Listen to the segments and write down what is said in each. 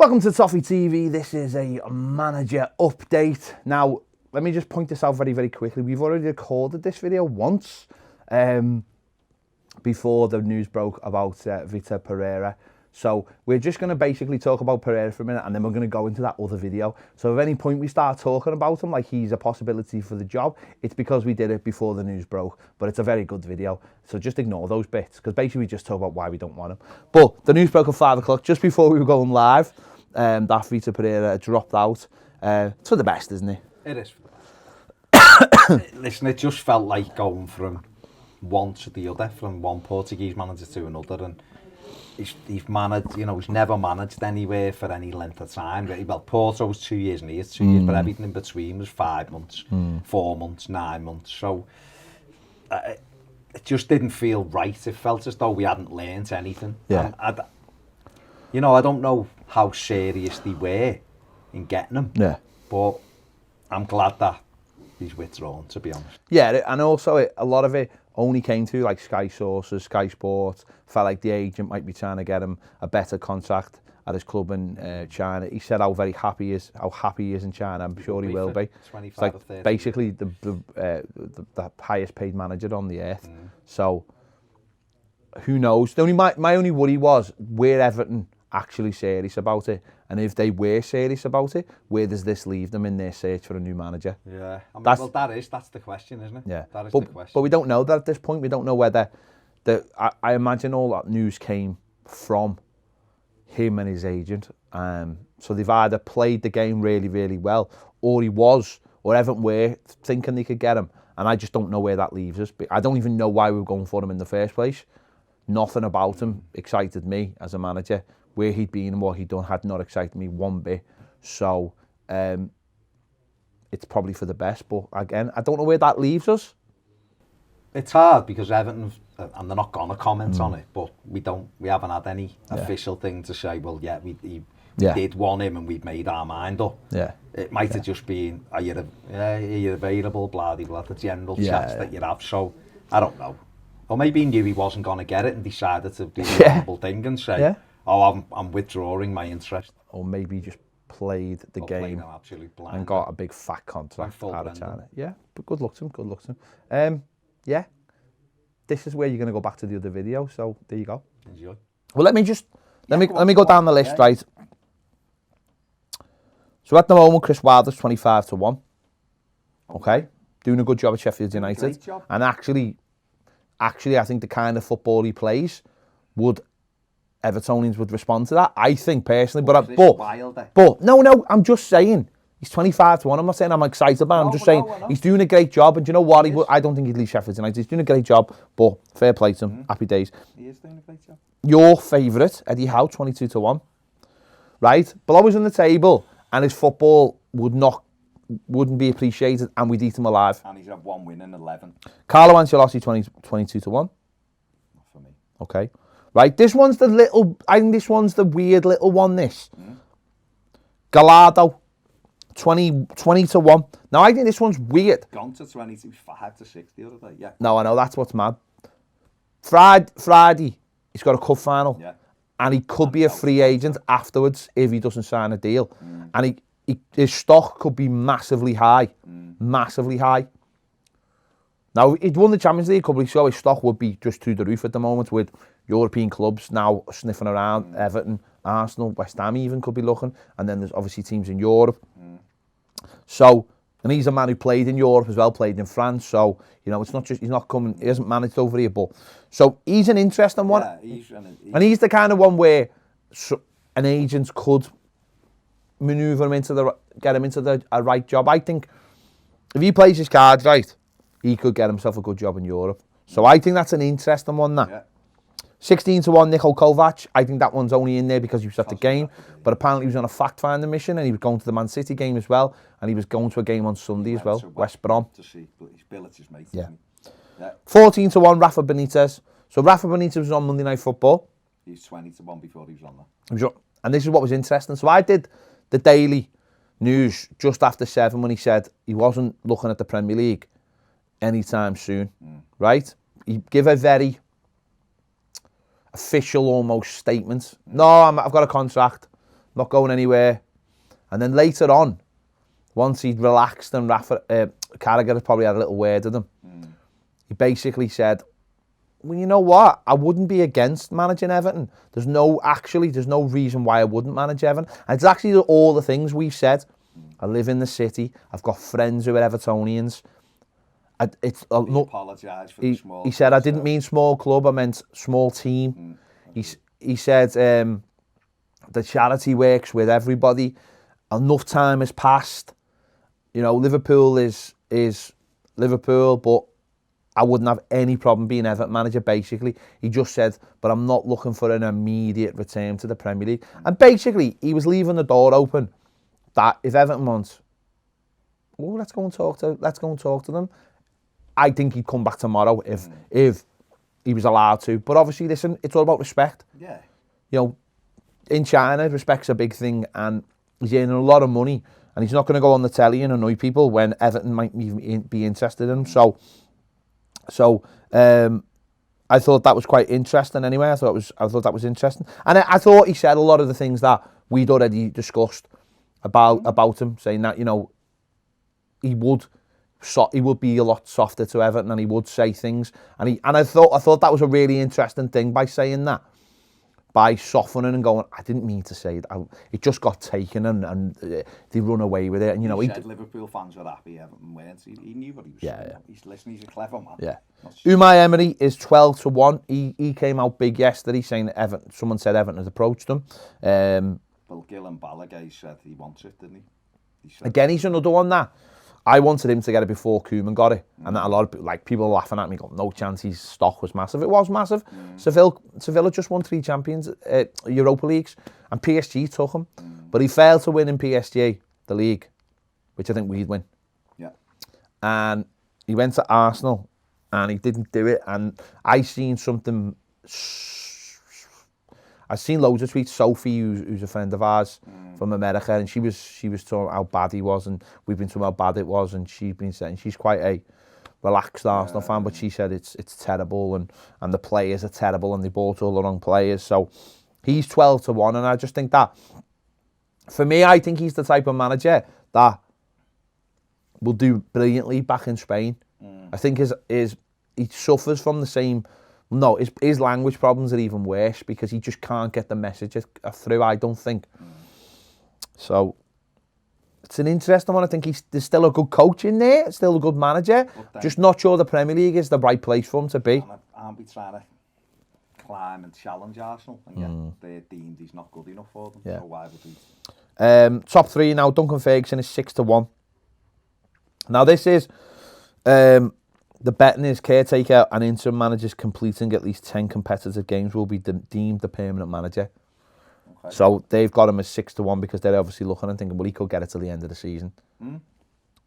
Welcome to Toffee TV. This is a manager update. Now, let me just point this out very, very quickly. We've already recorded this video once before the news broke about Vitor Pereira. So we're just going to basically talk about Pereira for a minute and then we're going to go into that other video. So if at any point we start talking about him like he's a possibility for the job, it's because we did it before the news broke. But it's a very good video. So just ignore those bits because basically we just talk about why we don't want him. But the news broke at 5 o'clock just before we were going live. That Vitor Pereira dropped out. It's for the best, isn't it? It is for the best. Listen, it just felt like going from one to the other, from one Portuguese manager to another, and he's managed, you know, he's never managed anywhere for any length of time. Well, Porto was 2 years and he is 2 years, but everything in between was 5 months, 4 months, 9 months. So it just didn't feel right. It felt as though we hadn't learned anything. Yeah. You know, I don't know how serious they were in getting him. Yeah. But I'm glad that he's withdrawn, to be honest. Yeah, and also a lot of it only came through like Sky Sources, Sky Sports. Felt like the agent might be trying to get him a better contract at his club in China. He said how happy he is in China. I'm sure he will be. 25 it's like or 30 basically the highest paid manager on the earth. So who knows? My only worry was where Everton actually serious about it, and if they were serious about it, where does this leave them in their search for a new manager? Yeah, I mean, well, that's the question, isn't it? Yeah, that is the question. But we don't know that at this point. We don't know whether I imagine all that news came from him and his agent. So they've either played the game really, really well, or Everton were thinking they could get him, and I just don't know where that leaves us. But I don't even know why we were going for him in the first place. Nothing about him excited me as a manager. Where he'd been and what he'd done had not excited me one bit. So it's probably for the best. But again, I don't know where that leaves us. It's hard because Everton, and they're not going to comment on it, but we haven't had any official thing to say, well, yeah, we did want him and we've made our mind up. Yeah. It might have just been, are you available, blah, the general chats that you have. So, I don't know. Or maybe he knew he wasn't going to get it and decided to do the horrible thing and say, I'm withdrawing my interest. Or maybe just played the game and got a big fat contract out of China. Yeah, but good luck to him, yeah, this is where you're going to go back to the other video, so there you go. Enjoy. Well, let me go down the list, right? So at the moment, Chris Wilder's 25 to 1. Okay? Doing a good job at Sheffield United. And actually, I think the kind of football he plays Evertonians would respond to that. I think personally, but no, I'm just saying he's 25 to 1. I'm not saying I'm excited about him. I'm just saying he's doing a great job. And do you know what? I don't think he'd leave Sheffield United. He's doing a great job, but fair play to him. Happy days. He is doing a great job. Your favourite, Eddie Howe, 22 to 1. Right? Below us on the table, and his football wouldn't be appreciated, and we'd eat him alive. And he's had 1 win in 11. Carlo Ancelotti, 22 to 1. Not for me. Okay. Right, I think this one's the weird little one, this. Gallardo, 20 to 1. Now, I think this one's weird. Gone to 25 to 6 the other day, yeah. No, I know, that's what's mad. Friday, he's got a cup final. Yeah. And he could be a free agent afterwards if he doesn't sign a deal. And his stock could be massively high. Massively high. Now, he'd won the Champions League a couple of weeks ago. His stock would be just through the roof at the moment with European clubs now sniffing around. Everton, Arsenal, West Ham even could be looking. And then there's obviously teams in Europe. So, and he's a man who played in Europe as well, played in France. So, you know, it's not just, he hasn't managed over here. But so he's an interesting one. Yeah, and he's the kind of one where an agent could manoeuvre him get him into a right job. I think if he plays his cards right, he could get himself a good job in Europe. So I think that's an interesting one, that. Yeah. 16 to 1, Niko Kovac. I think that one's only in there because he was at the game. But apparently he was on a fact-finding mission and he was going to the Man City game as well. And he was going to a game on Sunday as well, West Brom. To see his Billets' mate. Yeah. 14 to 1, Rafa Benitez. So Rafa Benitez was on Monday Night Football. He's 20 to 1 before he was on that. And this is what was interesting. So I did the Daily News just after 7 when he said he wasn't looking at the Premier League anytime soon, right? He gave a very official almost statement. No, I've got a contract. not going anywhere. And then later on, once he'd relaxed and Carragher had probably had a little word with him, he basically said, well, you know what? I wouldn't be against managing Everton. There's no reason why I wouldn't manage Everton. And it's actually all the things we've said. I live in the city. I've got friends who are Evertonians. He apologised for the small. He said, I didn't mean small club. I meant small team. He said the charity works with everybody. Enough time has passed. You know, Liverpool is Liverpool, but I wouldn't have any problem being Everton manager, basically. He just said, but I'm not looking for an immediate return to the Premier League. And basically, he was leaving the door open that if Everton wants, let's go and talk to them. I think he'd come back tomorrow if he was allowed to. But obviously, listen, it's all about respect. Yeah. You know, in China, respect's a big thing, and he's earning a lot of money, and he's not going to go on the telly and annoy people when Everton might be interested in him. So I thought that was quite interesting. Anyway, I thought that was interesting, and I thought he said a lot of the things that we'd already discussed about him, saying that, you know, he would be a lot softer to Everton, and he would say things, and I thought that was a really interesting thing by saying that, by softening and going, I didn't mean to say that. It just got taken and they run away with it. And, you know, he said Liverpool fans were happy, Everton weren't. He knew what he was saying. He's a clever man. Yeah. Unai Emery is 12-1. He came out big yesterday saying that Everton, someone said Everton has approached him. Well, Gillan Ballagay said he wants it, didn't he? Again, he's another one that I wanted him to get it before Koeman got it, and that a lot of people were laughing at me, going, no chance, his stock was massive. It was massive. Seville just won 3 Champions Europa Leagues, and PSG took him, but he failed to win in PSG the league, which I think we'd win. Yeah. And he went to Arsenal, and he didn't do it. And I seen something. I've seen loads of tweets. Sophie, who's a friend of ours from America, and she was talking how bad he was, and we've been talking how bad it was, and she's been saying she's quite a relaxed Arsenal fan, but she said it's terrible, and the players are terrible, and they bought all the wrong players. So he's 12-1, and I just think that, for me, I think he's the type of manager that will do brilliantly back in Spain. I think he suffers from the same. No, his language problems are even worse because he just can't get the message through, I don't think. So, it's an interesting one. I think there's still a good coach in there, still a good manager. Just not sure the Premier League is the right place for him to be. Aren't we trying to climb and challenge Arsenal? And yet they're deemed he's not good enough for them. Yeah. So why would he? Top 3 now, Duncan Ferguson is 6-1. Now, this is... the betting is caretaker and interim managers completing at least 10 competitive games will be deemed the permanent manager. Okay. So they've got him as 6-1 because they're obviously looking and thinking, well, he could get it till the end of the season.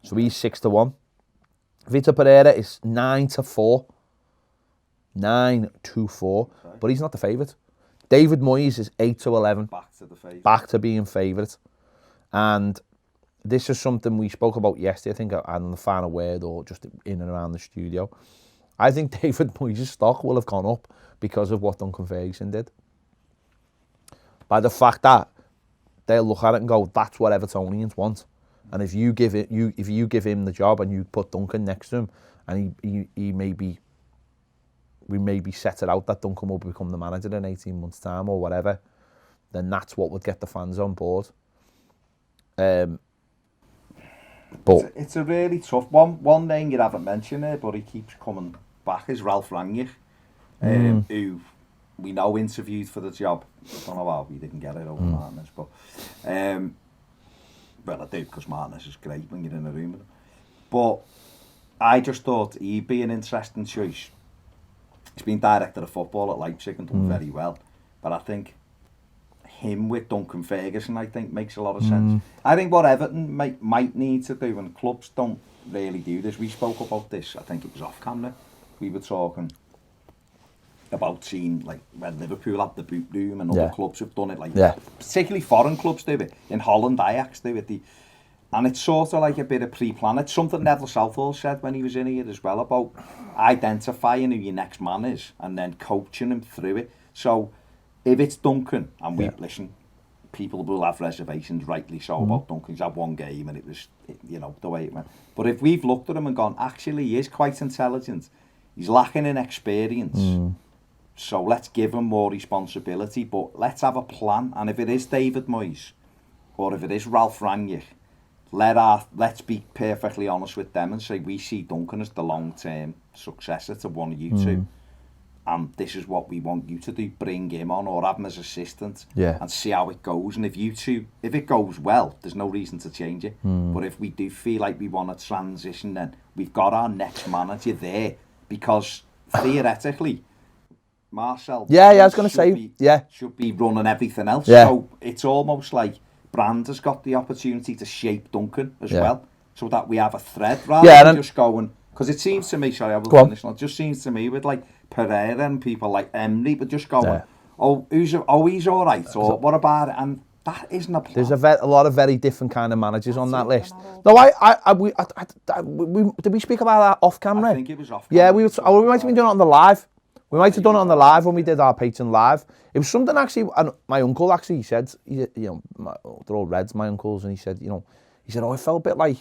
So he's 6-1. Vitor Pereira is 9-4. 9-4. Okay. But he's not the favourite. David Moyes is 8-11. Back to the favourite. Back to being favourite. And this is something we spoke about yesterday, I think, on the final word or just in and around the studio. I think David Moyes' stock will have gone up because of what Duncan Ferguson did. By the fact that they'll look at it and go, that's what Evertonians want. And if you give him the job and you put Duncan next to him, and we maybe set it out that Duncan will become the manager in 18 months' time or whatever, then that's what would get the fans on board. But it's a really tough one. One name you haven't mentioned there, but he keeps coming back, is Ralph Rangnick, who we know interviewed for the job. I don't know how he didn't get it over Martinez, but well, I do, because Martinez is great when you're in a room with him. But I just thought he'd be an interesting choice. He's been director of football at Leipzig and done very well, but I think him with Duncan Ferguson, I think, makes a lot of sense. I think what Everton might need to do, and clubs don't really do this, we spoke about this, I think it was off camera, we were talking about seeing, like, when Liverpool had the boot room and other clubs have done it, like, particularly foreign clubs do it. In Holland, Ajax do it. And it's sort of like a bit of pre-plan. It's something Neville Southall said when he was in here as well, about identifying who your next man is and then coaching him through it. So if it's Duncan, and we listen, people will have reservations, rightly so, about Duncan. He's had one game and it was, you know, the way it went. But if we've looked at him and gone, actually, he is quite intelligent. He's lacking in experience. So let's give him more responsibility, but let's have a plan. And if it is David Moyes, or if it is Ralph Rangnick, let's be perfectly honest with them and say we see Duncan as the long-term successor to one of you two. And this is what we want you to do, bring him on or have him as assistant and see how it goes. And if it goes well, there's no reason to change it. But if we do feel like we want to transition, then we've got our next manager there, because theoretically, Marcel I was going to say, should be running everything else. Yeah. So it's almost like Brand has got the opportunity to shape Duncan as well, so that we have a thread rather than just going. Because it seems to me, sorry, I will finish. It just seems to me with like Pereira and people like Emery, but just going, he's all right, or what about it? And that isn't a plan. There's a lot of very different kind of managers on that list. No, did we speak about that off camera? I think it was off camera. Yeah, we might have been doing it on the live. We might have done it on the live when we did our Patreon live. It was something actually, and my uncle actually said, you know, they're all Reds, my uncles, and he said, oh, I felt a bit like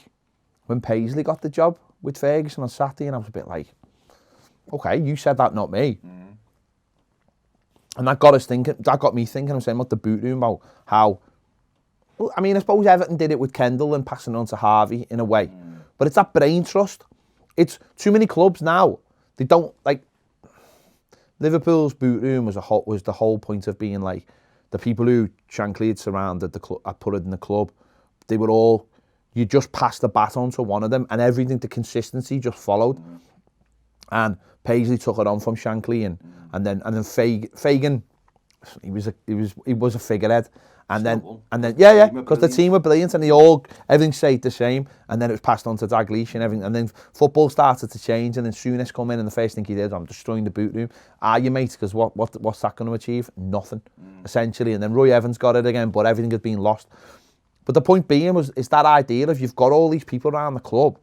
when Paisley got the job with Ferguson on Saturday, and I was a bit like, okay, you said that, not me. And that got me thinking, I'm saying about the boot room, about how, I mean, I suppose Everton did it with Kendall and passing it on to Harvey in a way, but it's that brain trust. It's too many clubs now. They don't, like, Liverpool's boot room was the whole point of being like, the people who Shankly had surrounded the club, had put it in the club, they were all, you just passed the baton to one of them, and everything, the consistency just followed. And Paisley took it on from Shankly, and then Fagan, he was a figurehead, and then because the team were brilliant and everything stayed the same, and then it was passed on to Dalglish and everything, and then football started to change, and then Souness come in, and the first thing he did, I'm destroying the boot room. Are you, mate? Because what's that going to achieve? Nothing, essentially. And then Roy Evans got it again, but everything had been lost. But the point being is that idea of you've got all these people around the club,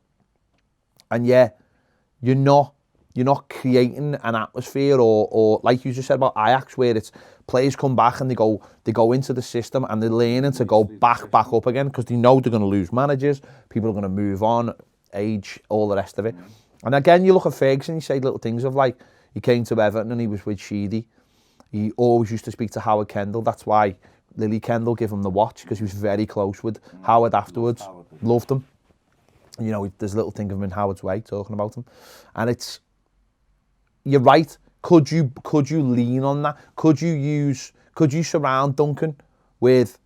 and you're not creating an atmosphere, or like you just said about Ajax, where it's players come back and they go into the system and they're learning to go back up again, because they know they're going to lose managers, people are going to move on, age, all the rest of it. And again, you look at Ferguson, you say little things of like, he came to Everton and he was with Sheedy. He always used to speak to Howard Kendall. That's why Lily Kendall gave him the watch, because he was very close with Howard afterwards. Loved him. You know, there's a little thing of him in Howard's way, talking about him. And you're right. Could you lean on that? Could you surround Duncan with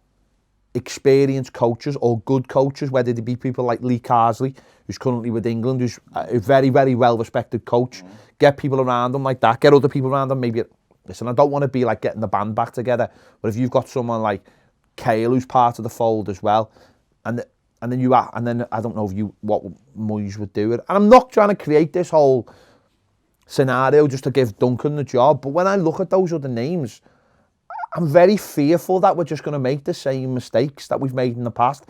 experienced coaches or good coaches, whether they be people like Lee Carsley, who's currently with England, who's a very, very well-respected coach. Get people around him like that. Get other people around him. Maybe, listen, I don't want to be like getting the band back together, but if you've got someone like Kale who's part of the fold as well, and then I don't know what Moyes would do it. And I'm not trying to create this whole scenario just to give Duncan the job, but when I look at those other names, I'm very fearful that we're just going to make the same mistakes that we've made in the past,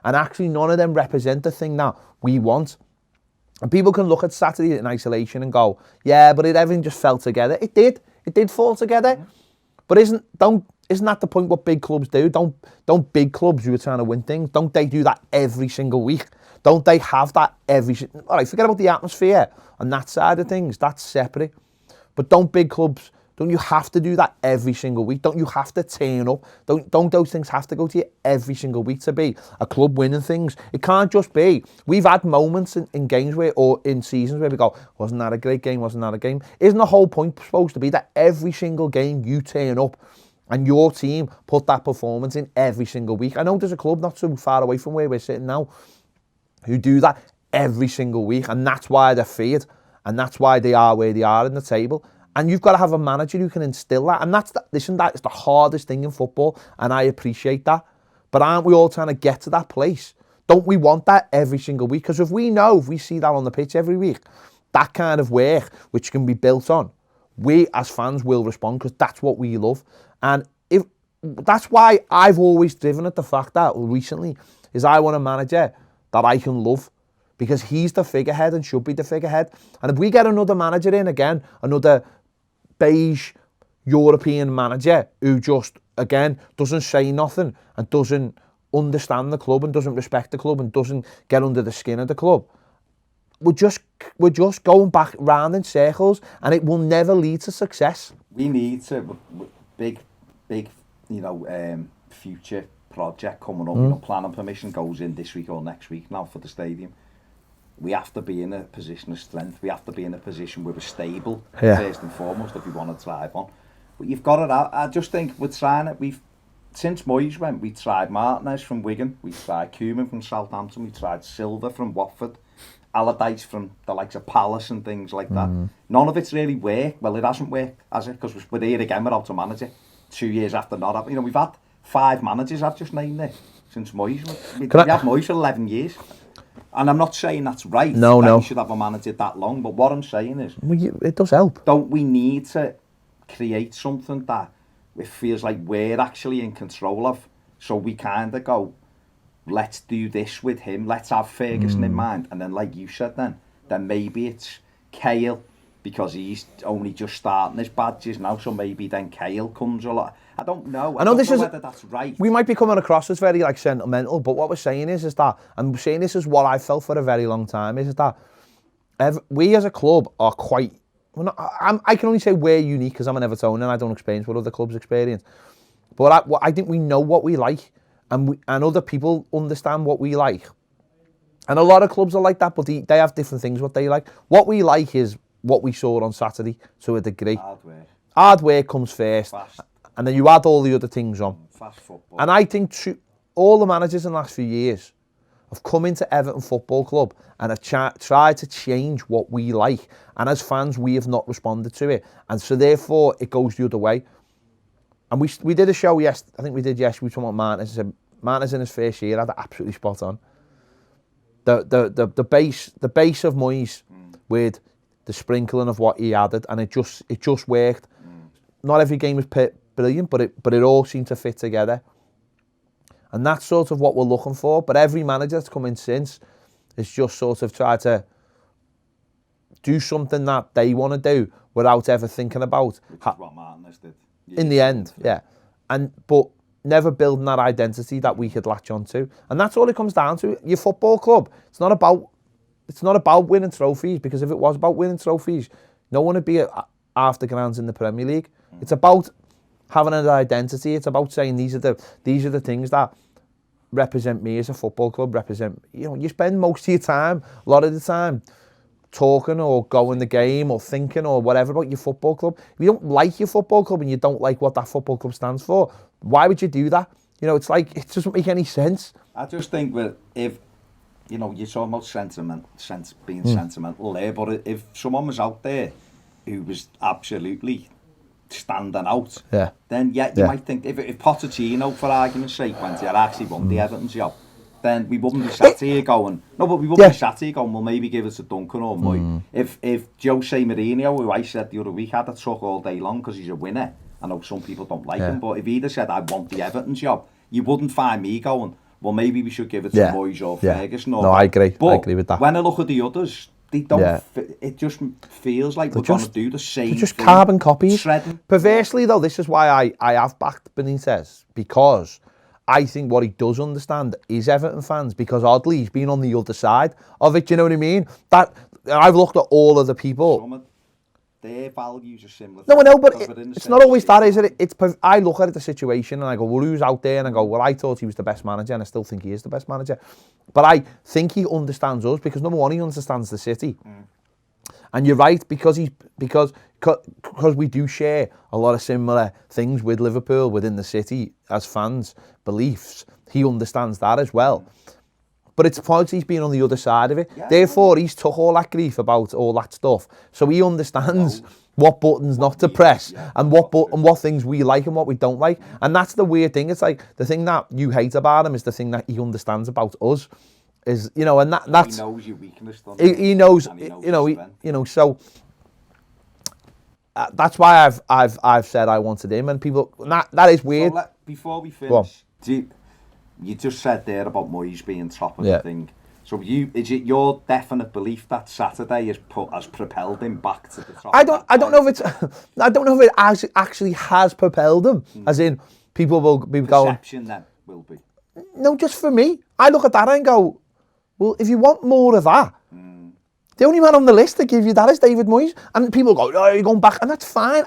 and actually none of them represent the thing that we want. And people can look at Saturday in isolation and go, yeah, but everything just fell together. It did fall together. But isn't that the point? What big clubs do? Don't big clubs who are trying to win things, don't they do that every single week? Don't they have that all right, forget about the atmosphere and that side of things, that's separate. But don't big clubs, don't you have to do that every single week? Don't you have to turn up? Don't those things have to go to you every single week to be a club winning things? It can't just be. We've had moments in games or in seasons where we go, wasn't that a great game? Wasn't that a game? Isn't the whole point supposed to be that every single game you turn up and your team put that performance in every single week? I know there's a club not so far away from where we're sitting now who do that every single week, and that's why they're feared, and that's why they are where they are in the table. And you've got to have a manager who can instill that, and that is the hardest thing in football, and I appreciate that. But aren't we all trying to get to that place? Don't we want that every single week? Because if we see that on the pitch every week, that kind of work which can be built on, we as fans will respond, because that's what we love. And that's why I've always driven at the fact that recently is I want a manager that I can love, because he's the figurehead and should be the figurehead. And if we get another manager in again, another beige European manager who just again, doesn't say nothing and doesn't understand the club and doesn't respect the club and doesn't get under the skin of the club, we're just going back round in circles, and it will never lead to success. We need to big, future project coming up. You know, planning permission goes in this week or next week now for the stadium. We have to be in a position of strength. We have to be in a position where we're stable, first and foremost, if we want to thrive on. But you've got it out. I just think we're trying it. Since Moyes went, we tried Martinez from Wigan, we tried Koeman from Southampton, we tried Silva from Watford, Allardyce from the likes of Palace and things like that. None of it's really worked. Well, it hasn't worked, has it? Because we're here again without a manager 2 years after not having. You know, we've had 5 managers, I've just named it, since Moyes. We had Moyes for 11 years. And I'm not saying that's right. No. We should have a manager that long. But what I'm saying is, it does help. Don't we need to create something that it feels like we're actually in control of? So we kind of go, let's do this with him. Let's have Ferguson in mind. And then, like you said, then maybe it's Cahill, because he's only just starting his badges now. So maybe then Cahill comes a lot. I don't know. I don't know whether that's right. We might be coming across as very sentimental, but what we're saying is that, and we're saying this is what I felt for a very long time, is that we as a club are quite. I can only say we're unique because I'm an Evertonian and I don't experience what other clubs experience. But I think we know what we like, and other people understand what we like. And a lot of clubs are like that, but they have different things what they like. What we like is what we saw on Saturday to a degree. Hard work comes first. Fast. And then you add all the other things on. Fast football. And I think all the managers in the last few years have come into Everton Football Club and have tried to change what we like. And as fans, we have not responded to it. And so therefore, it goes the other way. And we did a show, we were talking about Martinez. I said, Martinez in his first year had it absolutely spot on. The base of Moyes with the sprinkling of what he added, and it just worked. Not every game was brilliant, but it all seemed to fit together. And that's sort of what we're looking for. But every manager that's come in since has just sort of tried to do something that they want to do without ever thinking about. Which is what Martinez did. In the end, yeah. But never building that identity that we could latch onto. And that's all it comes down to. Your football club, it's not about winning trophies, because if it was about winning trophies, no one would be half the grounds in the Premier League. It's about having an identity. It's about saying these are the things that represent me as a football club. You spend most of your time, a lot of the time, talking or going the game or thinking or whatever about your football club. If you don't like your football club and you don't like what that football club stands for, why would you do that? You know, it's like, it doesn't make any sense. I just think that if, you're talking about being sentimental there, but if someone was out there who was absolutely standing out, then you might think, if Pochettino, for argument's sake, went here, actually won the Everton job, then we wouldn't be sat here going, well, maybe give it to Duncan or Moy. If Jose Mourinho, who I said the other week, had a truck all day long because he's a winner, I know some people don't like him, but if he'd have said, I want the Everton job, you wouldn't find me going, well, maybe we should give it to Moyes or Ferguson. No, I agree. I agree with that. When I look at the others, they don't. It just feels like we're going to do the same. They're just carbon copies. Shredding. Perversely, though, this is why I have backed Benitez, because I think what he does understand is Everton fans, because oddly he's been on the other side of it. Do you know what I mean? That I've looked at all of the people. Their values are similar. No, I know, but it's not always that, is it? I look at the situation and I go, well, who's out there? And I go, well, I thought he was the best manager, and I still think he is the best manager. But I think he understands us, because number one, he understands the city. And you're right, because we do share a lot of similar things with Liverpool within the city as fans, beliefs. He understands that as well. But it's because he's been on the other side of it. Yeah, therefore, he's took all that grief about all that stuff. So he understands what buttons not to press, and what things we like and what we don't like. And that's the weird thing. It's like the thing that you hate about him is the thing that he understands about us. Is, and that's, he knows your weakness. He knows, so that's why I've said I wanted him, and people, that is weird. So before we finish, you just said there about Moyes being top of the thing. So is it your definite belief that Saturday has propelled him back to the top? I don't know if it actually has propelled him, as in people will be going... Perception then will be. No, just for me. I look at that and go, well, if you want more of that, the only man on the list to give you that is David Moyes. And people go, oh, you're going back. And that's fine.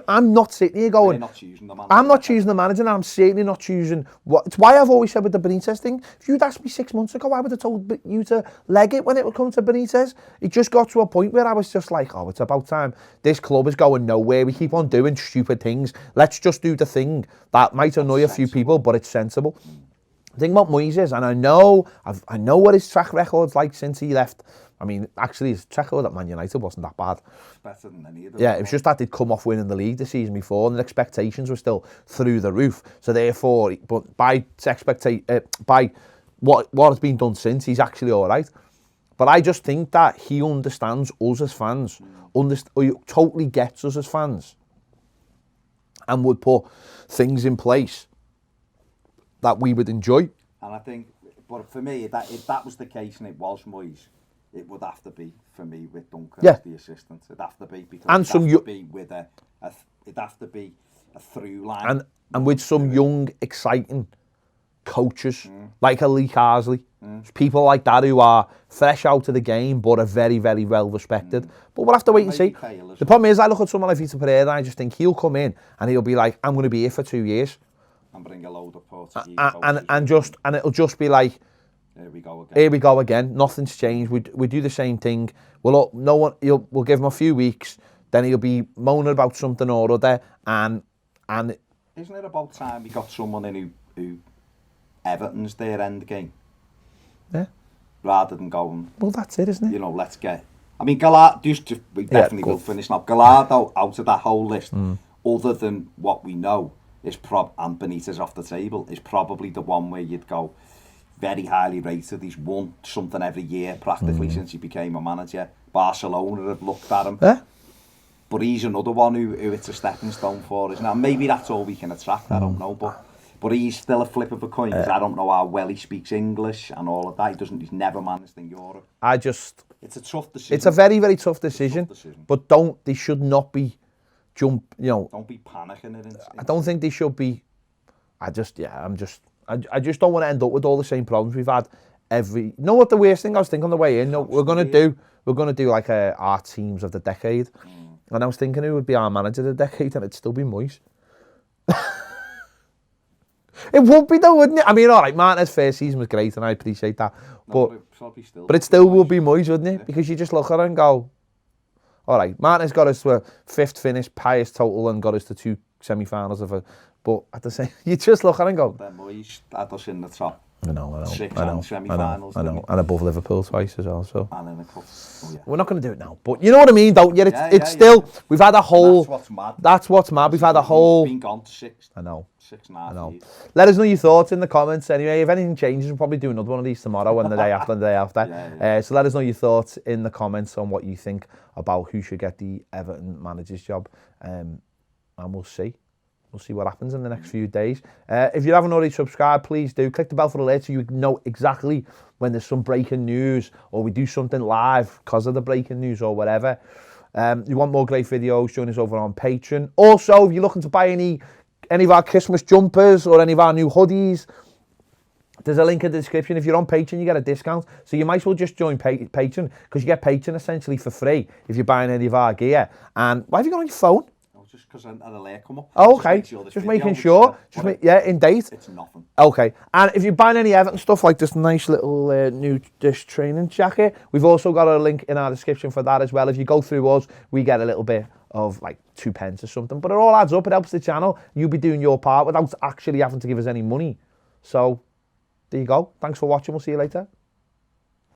I'm not sitting here going... We're not choosing the manager. I'm not choosing the manager, and I'm certainly not choosing... It's why I've always said with the Benitez thing, if you'd asked me 6 months ago, I would have told you to leg it when it would come to Benitez. It just got to a point where I was just like, oh, it's about time. This club is going nowhere. We keep on doing stupid things. Let's just do the thing that might annoy a few people, but it's sensible. The thing about Moyes is, and I know what his track record's like since he left. I mean, actually, his track record at Man United wasn't that bad. It's better than any of them. Yeah, it was just that they'd come off winning the league the season before, and the expectations were still through the roof. So therefore, but by what has been done since, he's actually all right. But I just think that he understands us as fans, totally gets us as fans, and would put things in place that we would enjoy. And I think, but for me, if that was the case and it was Moyes, it would have to be, for me, with Duncan as the assistant. It'd have to be, because it'd have to be with it'd have to be a through line. And with some young, exciting coaches, like a Lee Carsley. People like that who are fresh out of the game, but are very, very well respected. But we'll have to wait and see. The problem is, I look at someone like Vitor Pereira, and I just think he'll come in and he'll be like, I'm going to be here for 2 years. And bring a load of Portuguese and it'll just be like, here we go again. Nothing's changed. We do the same thing. We'll give him a few weeks, then he'll be moaning about something or other. And isn't it about time we got someone in who Everton's their end game? Yeah. Rather than going. Well, that's it, isn't it? You know, let's get. I mean, Gallardo. We definitely will finish now. Gallardo out of that whole list, other than what we know, is and Benitez off the table, is probably the one where you'd go very highly rated. He's won something every year practically since he became a manager. Barcelona have looked at him. Yeah. But he's another one who it's a stepping stone for, isn't it? And maybe that's all we can attract, I don't know. But he's still a flip of a coin, because I don't know how well he speaks English and all of that. He's never managed in Europe. It's a tough decision. It's a very, very tough decision. But they should not be don't be panicking it. I don't think they should be. I just don't want to end up with all the same problems we've had you know what the worst thing I was thinking on the way in? No, we're gonna do like our teams of the decade. And I was thinking who would be our manager of the decade, and it'd still be Moyes. It would be though, wouldn't it? I mean, all right, Martinez's first season was great, and I appreciate that. But it still will be Moyes, wouldn't it? Yeah. Because you just look at it and go, all right, Martinez got us to a 5th finish, highest total, and got us to 2 semi-finals of it. But at the same, you just look at it and go, then Moyes had us in the top. I know. 6 semi-finals. I know, and above Liverpool twice as well. So. And in the cup. Oh, yeah. We're not going to do it now, but you know what I mean, don't you? It's still. We've had a whole. That's what's mad. We've had a whole. Been gone to 6. I know. 6.5 years. Let us know your thoughts in the comments. Anyway, if anything changes, we'll probably do another one of these tomorrow and the day after and the day after. So let us know your thoughts in the comments on what you think about who should get the Everton manager's job, and we'll see. We'll see what happens in the next few days. If you haven't already subscribed, please do. Click the bell for alerts so you know exactly when there's some breaking news or we do something live because of the breaking news or whatever. You want more great videos, join us over on Patreon. Also, if you're looking to buy any of our Christmas jumpers or any of our new hoodies, there's a link in the description. If you're on Patreon, you get a discount. So you might as well just join Patreon, because you get Patreon essentially for free if you're buying any of our gear. And why have you got on your phone? Just because I had a alert come up. Oh, okay. Just making sure. In date. It's nothing. Okay. And if you're buying any Everton stuff, like this nice little new training jacket, we've also got a link in our description for that as well. If you go through us, we get a little bit of like 2 pence or something. But it all adds up. It helps the channel. You'll be doing your part without actually having to give us any money. So there you go. Thanks for watching. We'll see you later.